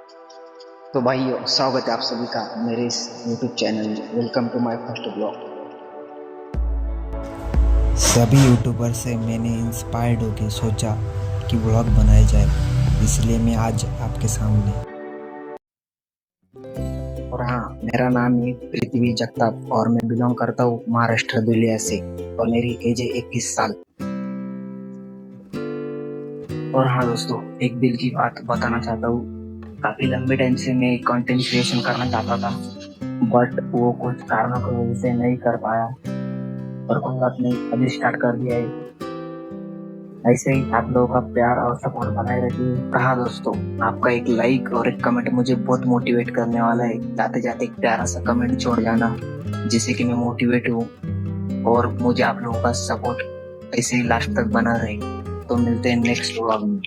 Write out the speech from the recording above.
तो भाइयों, स्वागत है आप सभी का मेरे इस यूट्यूब चैनल में। Welcome to my first blog. सभी यूट्यूबर से मैंने इंस्पायर्ड होकर सोचा कि व्लॉग बनाया जाए, इसलिए मैं आज आपके सामने। और हाँ, मेरा नाम है पृथ्वी जगताप और मैं बिलोंग करता हूँ महाराष्ट्र दुलिया से और मेरी एज है 21 साल। और हाँ दोस्तों, एक दिल की बात बताना चाहता हूँ। काफी लंबे टाइम से मैं कंटेंट क्रिएशन करना चाहता था, बट वो कुछ कारणों की वजह से नहीं कर पाया। और कोई बात नहीं, अभी स्टार्ट कर दिया है। ऐसे ही आप लोगों का प्यार और सपोर्ट बनाए रखिए। कहा दोस्तों, आपका एक लाइक और एक कमेंट मुझे बहुत मोटिवेट करने वाला है। जाते जाते एक प्यारा सा कमेंट छोड़ जाना, जिससे कि मैं मोटिवेट हूँ और मुझे आप लोगों का सपोर्ट ऐसे ही लास्ट तक बना रहे। तो मिलते हैं नेक्स्ट व्लॉग में।